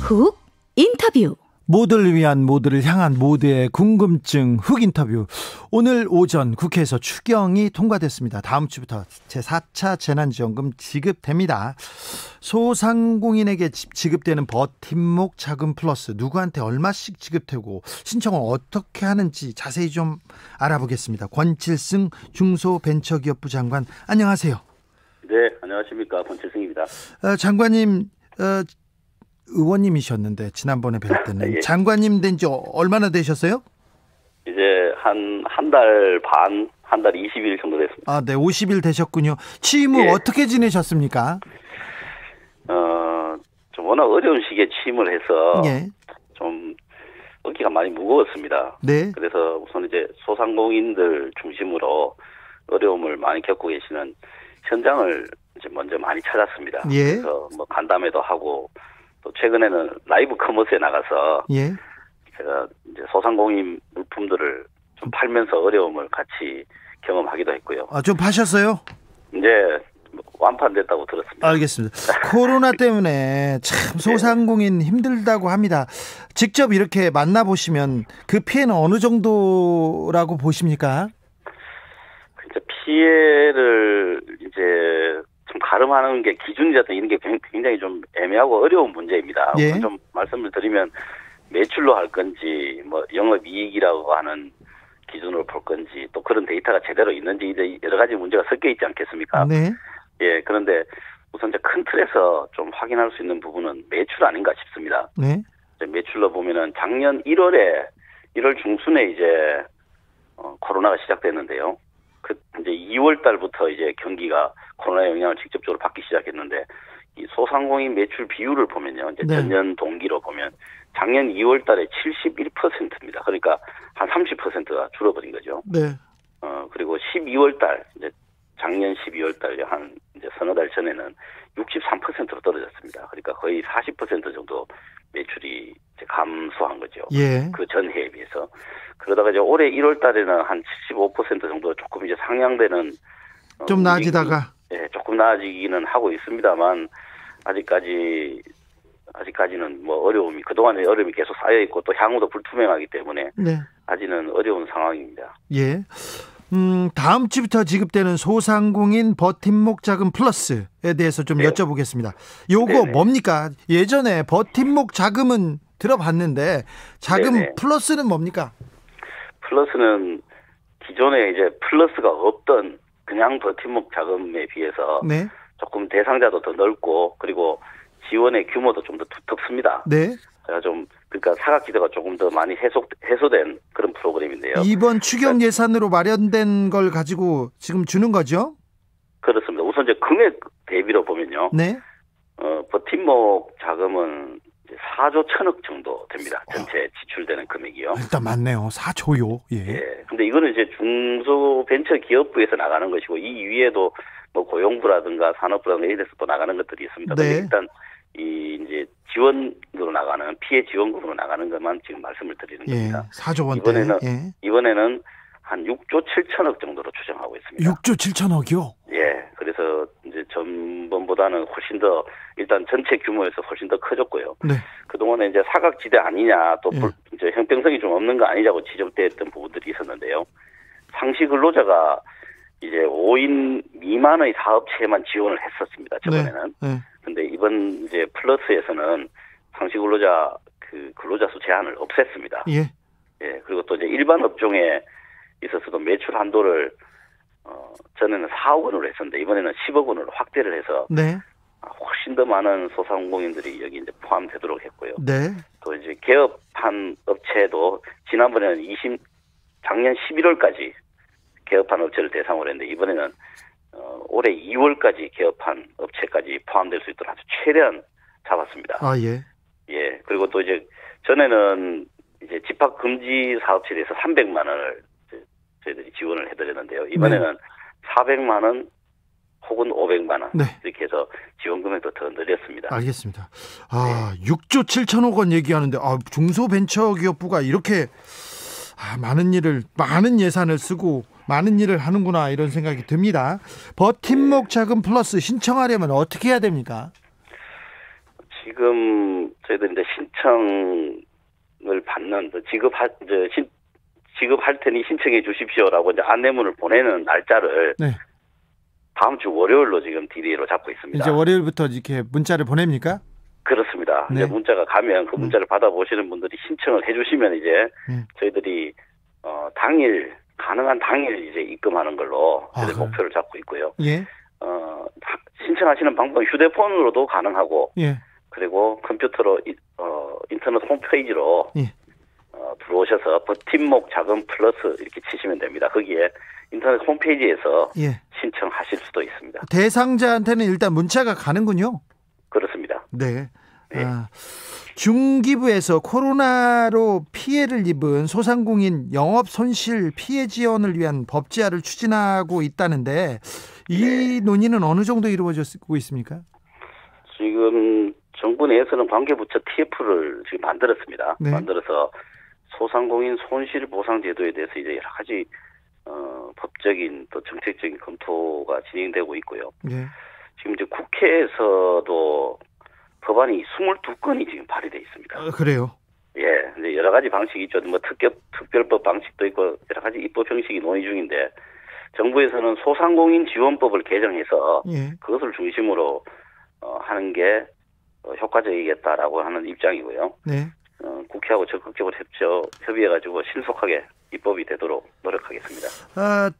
훅 인터뷰. 모두를 위한, 모두를 향한 모두의 궁금증 훅 인터뷰. 오늘 오전 국회에서 추경이 통과됐습니다. 다음 주부터 제4차 재난지원금 지급됩니다. 소상공인에게 지급되는 버팀목 자금 플러스 누구한테 얼마씩 지급되고 신청을 어떻게 하는지 자세히 좀 알아보겠습니다. 권칠승 중소벤처기업부 장관, 안녕하세요. 네, 안녕하십니까. 권칠승입니다. 장관님, 의원님이셨는데 지난번에 뵐 때는 예. 장관님 된 지 얼마나 되셨어요? 이제 한 달 반, 한 달 20일 정도 됐습니다. 아, 네, 50일 되셨군요. 취임 후 예. 어떻게 지내셨습니까? 좀 워낙 어려운 시기에 취임을 해서 예. 좀 어깨가 많이 무거웠습니다. 네. 그래서 우선 이제 소상공인들 중심으로 어려움을 많이 겪고 계시는 현장을 이제 먼저 많이 찾았습니다. 예. 그래서 뭐 간담회도 하고 또 최근에는 라이브 커머스에 나가서 예. 제가 이제 소상공인 물품들을 좀 팔면서 어려움을 같이 경험하기도 했고요. 아, 좀 파셨어요? 이제 완판됐다고 들었습니다. 알겠습니다. 코로나 때문에 참 소상공인 힘들다고 합니다. 직접 이렇게 만나보시면 그 피해는 어느 정도라고 보십니까? 이제 피해를 이제 좀 가름하는 게 기준이라든 이런 게 굉장히 좀 애매하고 어려운 문제입니다. 예. 좀 말씀을 드리면 매출로 할 건지 뭐 영업이익이라고 하는 기준으로 볼 건지 또 그런 데이터가 제대로 있는지 이제 여러 가지 문제가 섞여 있지 않겠습니까? 네. 예, 그런데 우선 이제 큰 틀에서 좀 확인할 수 있는 부분은 매출 아닌가 싶습니다. 네. 이제 매출로 보면은 작년 1월 중순에 이제 코로나가 시작됐는데요. 그 이제 2월 달부터 이제 경기가 코로나 영향을 직접적으로 받기 시작했는데 이 소상공인 매출 비율을 보면요. 이제 네. 전년 동기로 보면 작년 2월 달에 71%입니다. 그러니까 한 30%가 줄어버린 거죠. 네. 그리고 12월 달 이제 작년 12월 달 한 이제 서너 달 전에는 63%로 떨어졌습니다. 그러니까 거의 40% 정도 매출이 이제 감소한 거죠. 예. 그 전해에 비해서. 그러다가 이제 올해 1월 달에는 한 75% 정도 조금 이제 상향되는 좀 나아지다가. 예, 조금 나아지기는 하고 있습니다만 아직까지는 뭐 어려움이 그동안의 어려움이 계속 쌓여 있고 또 향후도 불투명하기 때문에 네. 아직은 어려운 상황입니다. 예. 다음 주부터 지급되는 소상공인 버팀목 자금 플러스에 대해서 좀 네. 여쭤보겠습니다. 요거 네네. 뭡니까? 예전에 버팀목 자금은 들어봤는데 자금 네네. 플러스는 뭡니까? 플러스는 기존에 이제 플러스가 없던 그냥 버팀목 자금에 비해서 네. 조금 대상자도 더 넓고 그리고 지원의 규모도 좀 더 두텁습니다. 네. 제가 그러니까 사각지대가 조금 더 많이 해소된 그런 프로그램인데요. 이번 추경 예산으로 마련된 걸 가지고 지금 주는 거죠? 그렇습니다. 우선 이제 금액 대비로 보면요. 네. 버팀목 자금은 이제 4조 1천억 정도 됩니다. 전체 지출되는 금액이요. 일단 맞네요. 4조요. 예. 예. 근데 이거는 이제 중소벤처기업부에서 나가는 것이고 이 위에도 뭐 고용부라든가 산업부라든가 이런 데서 또 나가는 것들이 있습니다. 네. 근데 일단 이 이제 지원으로 나가는 피해 지원금으로 나가는 것만 지금 말씀을 드리는 예. 겁니다. 4조 원대. 이번에는 한 6조 7천억 정도로 추정하고 있습니다. 6조 7천억이요? 예. 그래서 이제 전번보다는 훨씬 더 일단 전체 규모에서 훨씬 더 커졌고요. 네. 그동안에 이제 사각지대 아니냐 또 예. 이제 형평성이 좀 없는 거 아니냐고 지적됐던 부분들이 있었는데요. 상시 근로자가 이제 5인 미만의 사업체에만 지원을 했었습니다. 저번에는. 네. 근데 이번 이제 플러스에서는 상시 근로자 그 근로자 수 제한을 없앴습니다. 예. 예. 그리고 또 이제 일반 업종에 있어서도 매출 한도를 전에는 4억 원으로 했었는데 이번에는 10억 원으로 확대를 해서 네. 훨씬 더 많은 소상공인들이 여기 이제 포함되도록 했고요. 네. 또 이제 개업한 업체도 지난번에는 작년 11월까지 개업한 업체를 대상으로 했는데 이번에는 올해 2월까지 개업한 업체까지 포함될 수 있도록 아주 최대한 잡았습니다. 아, 예. 예. 그리고 또 이제 전에는 이제 집합 금지 사업체에 대해서 300만 원을 저희들이 지원을 해드렸는데요. 이번에는 400만 원 혹은 500만 원 네. 이렇게 해서 지원 금액도 더 늘렸습니다. 알겠습니다. 6조 7천억 원 얘기하는데 중소벤처기업부가 이렇게 많은 예산을 쓰고 많은 일을 하는구나 이런 생각이 듭니다. 버팀목 자금 플러스 신청하려면 어떻게 해야 됩니까? 지금 저희들 이제 신청을 받는 지급할 테니 신청해 주십시오라고 이제 안내문을 보내는 날짜를 네. 다음 주 월요일로 지금 DDA로 잡고 있습니다. 이제 월요일부터 이렇게 문자를 보냅니까? 그렇습니다. 네. 이제 문자가 가면 그 문자를 받아보시는 분들이 신청을 해주시면 이제 저희들이 당일 가능한 당일 이제 입금하는 걸로 목표를 잡고 있고요. 예. 신청하시는 방법은 휴대폰으로도 가능하고, 예. 그리고 컴퓨터로 인터넷 홈페이지로 예. 들어오셔서 버팀목 자금 플러스 이렇게 치시면 됩니다. 거기에 인터넷 홈페이지에서 예. 신청하실 수도 있습니다. 대상자한테는 일단 문자가 가는군요. 그렇습니다. 네. 네. 중기부에서 코로나로 피해를 입은 소상공인 영업 손실 피해 지원을 위한 법제화를 추진하고 있다는데 이 논의는 어느 정도 이루어지고 있습니까? 지금 정부 내에서는 관계부처 TF를 지금 만들었습니다. 네. 만들어서 소상공인 손실보상제도에 대해서 이제 여러 가지 법적인 또 정책적인 검토가 진행되고 있고요. 네. 지금 이제 국회에서도 법안이 22건이 지금 발의돼 있습니다. 그래요? 예, 이제 여러 가지 방식이 있죠. 뭐 특별법 방식도 있고 여러 가지 입법 형식이 논의 중인데 정부에서는 소상공인 지원법을 개정해서 예. 그것을 중심으로 하는 게 효과적이겠다라고 하는 입장이고요. 네. 국회하고 적극적으로 협의해가지고 신속하게 입법이 되도록 노력하겠습니다.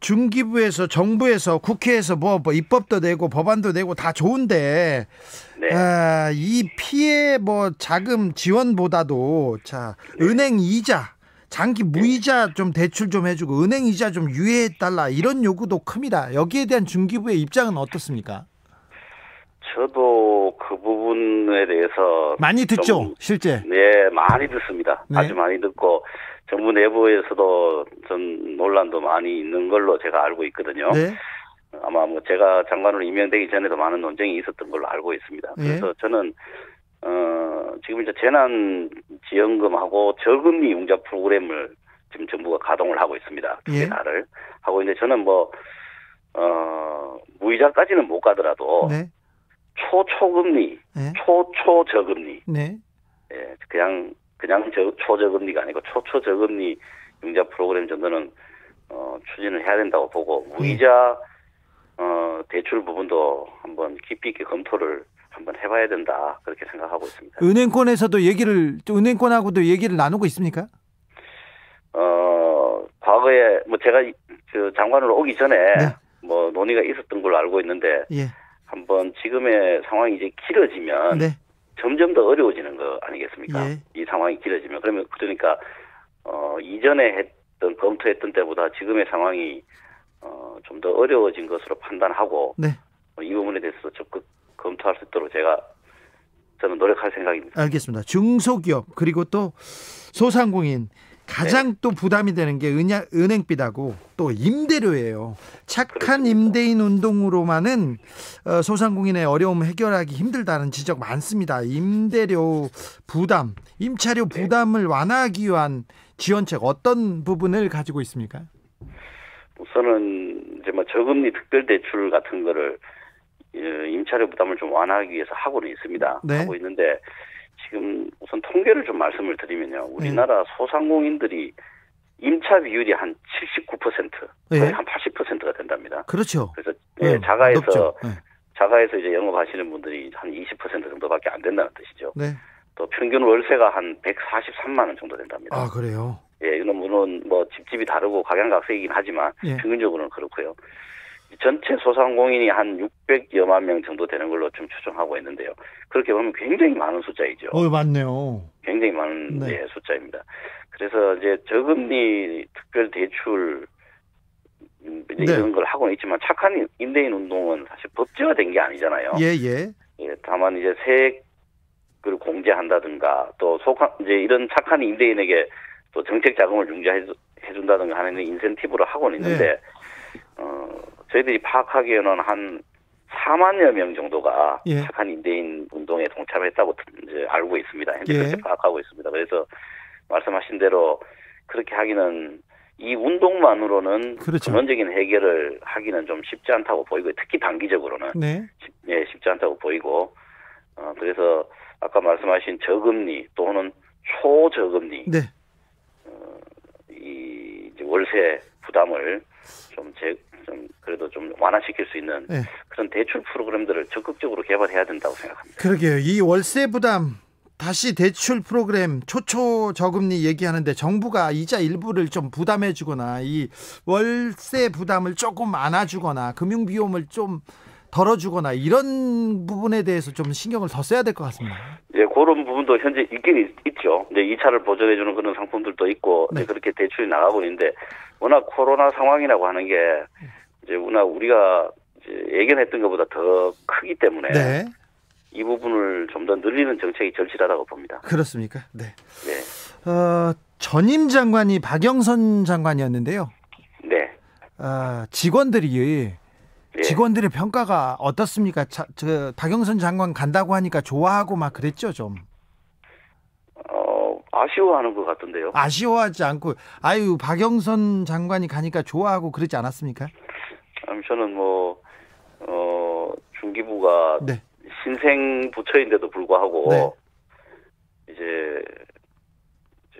중기부에서 정부에서 국회에서 뭐 입법도 내고 법안도 내고 다 좋은데 네. 이 피해 자금 지원보다도 은행 이자 장기 무이자 좀 대출 좀 해주고 은행 이자 좀 유예해달라 이런 요구도 큽니다. 여기에 대한 중기부의 입장은 어떻습니까? 저도 그 부분에 대해서 많이 듣죠, 실제. 네, 많이 듣습니다. 네. 아주 많이 듣고 정부 내부에서도 전 논란도 많이 있는 걸로 제가 알고 있거든요. 네. 아마 제가 장관으로 임명되기 전에도 많은 논쟁이 있었던 걸로 알고 있습니다. 그래서 저는 지금 이제 재난지원금하고 저금리 융자 프로그램을 지금 정부가 가동을 하고 있습니다. 두 개를 하고 있는데 저는 무이자까지는 못 가더라도 네. 초초금리, 네. 초초저금리, 네. 예, 그냥 초저금리가 아니고 초초저금리 융자 프로그램 정도는 추진을 해야 된다고 보고 무이자 대출 부분도 한번 깊이 있게 검토를 한번 해봐야 된다 그렇게 생각하고 있습니다. 은행권하고도 얘기를 나누고 있습니까? 과거에 제가 그 장관으로 오기 전에 네. 논의가 있었던 걸로 알고 있는데 예. 한번 지금의 상황이 이제 길어지면 네. 점점 더 어려워지는 거 아니겠습니까? 예. 이 상황이 길어지면 그러니까 이전에 검토했던 때보다 지금의 상황이 좀 더 어려워진 것으로 판단하고 네. 이 부분에 대해서 적극 검토할 수 있도록 저는 노력할 생각입니다. 알겠습니다. 중소기업 그리고 또 소상공인 가장 또 부담이 되는 게 은행비하고 또 임대료예요. 착한 그렇습니다. 임대인 운동으로만은 소상공인의 어려움 해결하기 힘들다는 지적 많습니다. 임대료 부담, 임차료 부담을 완화하기 위한 지원책 어떤 부분을 가지고 있습니까? 우선은 이제 저금리 특별 대출 같은 거를 임차료 부담을 좀 완화하기 위해서 하고는 있습니다. 네. 하고 있는데 지금 우선 통계를 좀 말씀을 드리면요. 우리나라 소상공인들이 임차 비율이 한 79%, 거의 네. 한 80%가 된답니다. 그렇죠. 그래서 네, 자가에서 높죠. 네. 자가에서 이제 영업하시는 분들이 한 20% 정도밖에 안 된다는 뜻이죠. 네. 또 평균 월세가 한 143만 원 정도 된답니다. 아, 그래요? 예, 이건 물론 집집이 다르고 각양각색이긴 하지만 예. 평균적으로는 그렇고요. 전체 소상공인이 한 600여만 명 정도 되는 걸로 좀 추정하고 있는데요. 그렇게 보면 굉장히 많은 숫자이죠. 맞네요. 굉장히 많은 네. 숫자입니다. 그래서 이제 저금리 특별 대출 이런 걸 하고는 있지만 착한 임대인 운동은 사실 법제화된 게 아니잖아요. 예. 예, 다만 이제 세액을 공제한다든가 또 이제 이런 착한 임대인에게 또 정책 자금을 융자해준다든가 하는 인센티브를 하고는 있는데 저희들이 파악하기에는 한 4만여 명 정도가 착한 임대인 운동에 동참했다고 이제 알고 있습니다. 현재 그렇게 파악하고 있습니다. 그래서 말씀하신 대로 그렇게 하기는 이 운동만으로는 그렇죠. 근원적인 해결을 하기는 좀 쉽지 않다고 보이고 특히 단기적으로는 네. 쉽지 않다고 보이고 그래서 아까 말씀하신 저금리 또는 초저금리 네. 이 이제 월세 부담을 좀 그래도 좀 완화시킬 수 있는 네. 그런 대출 프로그램들을 적극적으로 개발해야 된다고 생각합니다. 그러게요. 이 월세 부담 다시 대출 프로그램 초저금리 얘기하는데 정부가 이자 일부를 좀 부담해 주거나 이 월세 부담을 조금 안아주거나 금융 비용을 좀 덜어주거나 이런 부분에 대해서 좀 신경을 더 써야 될 것 같습니다. 예, 그런 부분도 현재 있긴 있죠. 이제 이 차를 보전해주는 그런 상품들도 있고 네. 그렇게 대출이 나가고 있는데 워낙 코로나 상황이라고 하는 게 이제 우리가 이제 예견했던 것보다 더 크기 때문에 네. 이 부분을 좀 더 늘리는 정책이 절실하다고 봅니다. 그렇습니까? 네. 네. 전임 장관이 박영선 장관이었는데요. 네. 직원들의 평가가 어떻습니까? 박영선 장관 간다고 하니까 좋아하고 막 그랬죠, 좀. 아쉬워하는 것 같던데요. 아쉬워하지 않고, 박영선 장관이 가니까 좋아하고 그러지 않았습니까? 저는 중기부가 네. 신생 부처인데도 불구하고 네. 이제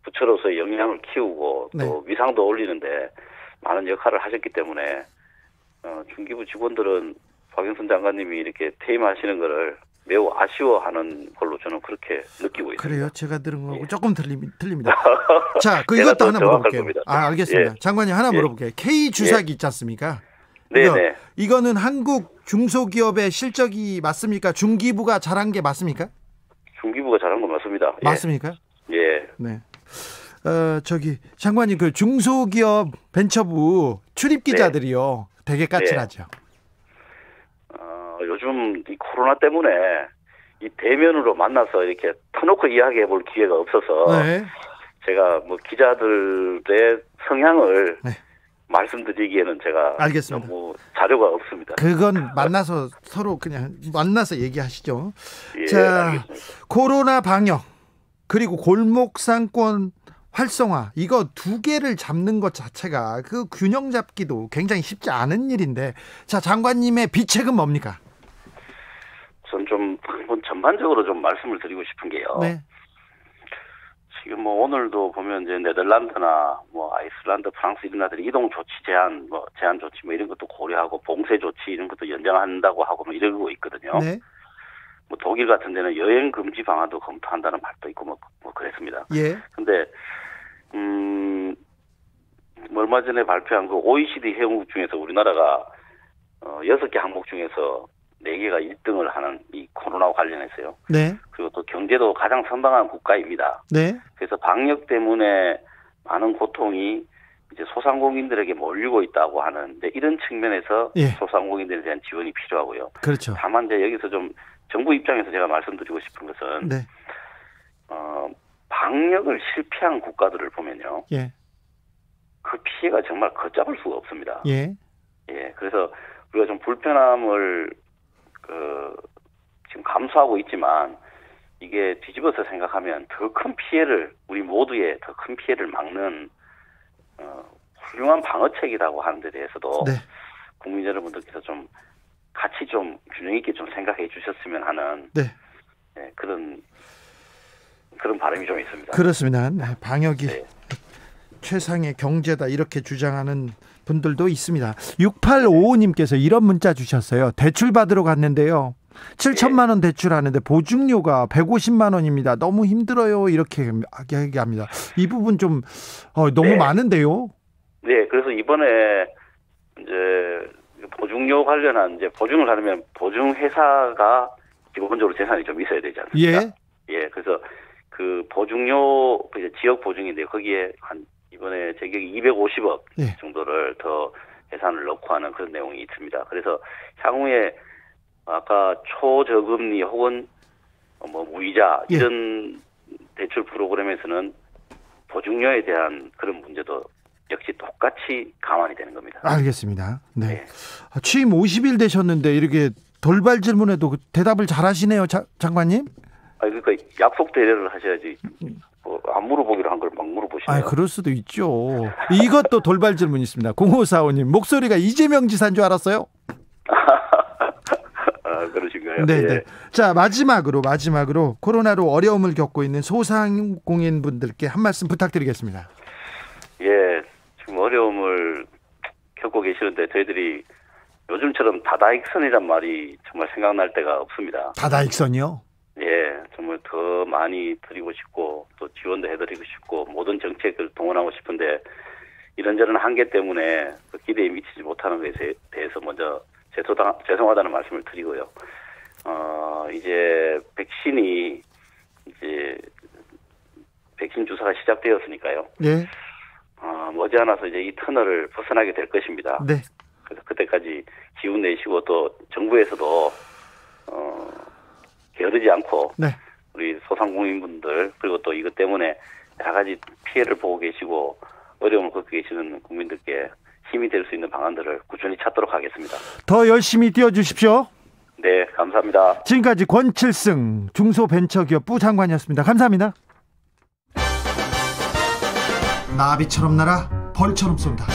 부처로서의 역량을 키우고 또 네. 위상도 올리는데 많은 역할을 하셨기 때문에 중기부 직원들은 박영선 장관님이 이렇게 퇴임하시는 것을 매우 아쉬워하는 걸로 저는 그렇게 느끼고 있습니다. 그래요? 제가 들은 거하고 조금 틀립니다. 자, 제가 이것도 하나 물어볼게요. 겁니다. 알겠습니다. 예. 장관님 하나 예. 물어볼게요. K 주사기 있지 않습니까? 네네. 이거는 한국 중소기업의 실적이 맞습니까? 중기부가 잘한 게 맞습니까? 중기부가 잘한 건 맞습니다. 예. 맞습니까? 예. 네. 장관님 그 중소기업 벤처부 출입 기자들이요. 되게 까칠하죠. 요즘 이 코로나 때문에 이 대면으로 만나서 이렇게 터놓고 이야기해 볼 기회가 없어서 네. 제가 기자들의 성향을 네. 말씀드리기에는 제가 알겠습니다. 너무 자료가 없습니다. 그건 만나서 서로 그냥 만나서 얘기하시죠. 예, 자, 알겠습니다. 코로나 방역 그리고 골목 상권 활성화 이거 두 개를 잡는 것 자체가 그 균형 잡기도 굉장히 쉽지 않은 일인데 자 장관님의 비책은 뭡니까? 우선 좀 한번 전반적으로 좀 말씀을 드리고 싶은 게요. 네. 지금 오늘도 보면 이제 네덜란드나 아이슬란드, 프랑스 이런 나라들이 이동 조치 제한 조치 이런 것도 고려하고 봉쇄 조치 이런 것도 연장한다고 하고 이러고 있거든요. 네. 독일 같은 데는 여행 금지 방안도 검토한다는 말도 있고 그랬습니다. 예. 근데 얼마 전에 발표한 그 OECD 회원국 중에서 우리나라가 6개 항목 중에서 4개가 1등을 하는 이 코로나와 관련해서요. 네. 그리고 또 경제도 가장 선방한 국가입니다. 네. 그래서 방역 때문에 많은 고통이 이제 소상공인들에게 몰리고 있다고 하는데 이런 측면에서 예. 소상공인들에 대한 지원이 필요하고요. 그렇죠. 다만 이제 여기서 좀 정부 입장에서 제가 말씀드리고 싶은 것은 네. 방역을 실패한 국가들을 보면요. 예. 그 피해가 정말 걷잡을 수가 없습니다. 예. 예. 그래서 우리가 좀 불편함을 지금 감수하고 있지만 이게 뒤집어서 생각하면 더 큰 피해를 우리 모두의 더 큰 피해를 막는 훌륭한 방어책이라고 하는 데 대해서도 네. 국민 여러분들께서 좀 같이 좀 균형 있게 좀 생각해 주셨으면 하는 네. 예, 그런 바람이 좀 있습니다. 그렇습니다. 네, 방역이 네. 최상의 경제다 이렇게 주장하는 분들도 있습니다. 6855님께서 이런 문자 주셨어요. 대출 받으러 갔는데요. 7천만 원 대출하는데 보증료가 150만 원입니다. 너무 힘들어요. 이렇게 얘기합니다. 이 부분 좀 너무 네. 많은데요. 네, 그래서 이번에 이제 보증료 관련한 이제 보증을 하려면 보증 회사가 기본적으로 재산이 좀 있어야 되지 않습니까? 예. 예, 그래서 그 보증료 이제 지역 보증인데 거기에 한 이번에 제격이 250억 예. 정도를 더 예산을 넣고 하는 그런 내용이 있습니다. 그래서 향후에 아까 초저금리 혹은 무이자 예. 이런 대출 프로그램에서는 보증료에 대한 그런 문제도 역시 똑같이 감안이 되는 겁니다. 알겠습니다. 네. 네. 취임 50일 되셨는데 이렇게 돌발 질문에도 대답을 잘하시네요, 장관님. 그러니까 약속 대례를 하셔야지. 안 물어보기로 한 걸 막 물어보시네요. 그럴 수도 있죠. 이것도 돌발 질문 있습니다. 0545님 목소리가 이재명 지사인 줄 알았어요? 그러신가요? 네, 예. 네. 자, 마지막으로 코로나로 어려움을 겪고 있는 소상공인 분들께 한 말씀 부탁드리겠습니다. 예, 지금 어려움을 겪고 계시는데 저희들이 요즘처럼 다다익선이란 말이 정말 생각날 때가 없습니다. 다다익선이요? 예, 정말 더 많이 드리고 싶고 또 지원도 해드리고 싶고 모든 정책을 동원하고 싶은데 이런저런 한계 때문에 그 기대에 미치지 못하는 것에 대해서 먼저 죄송하다는 말씀을 드리고요. 이제 백신 주사가 시작되었으니까요. 네. 머지않아서 이제 이 터널을 벗어나게 될 것입니다. 네. 그래서 그때까지 기운 내시고 또 정부에서도 게으르지 않고 네. 우리 소상공인분들 그리고 또 이것 때문에 여러 가지 피해를 보고 계시고 어려움을 겪고 계시는 국민들께 힘이 될 수 있는 방안들을 꾸준히 찾도록 하겠습니다. 더 열심히 뛰어주십시오. 네, 감사합니다. 지금까지 권칠승 중소벤처기업 부장관이었습니다. 감사합니다. 나비처럼 날아 벌처럼 쏜다.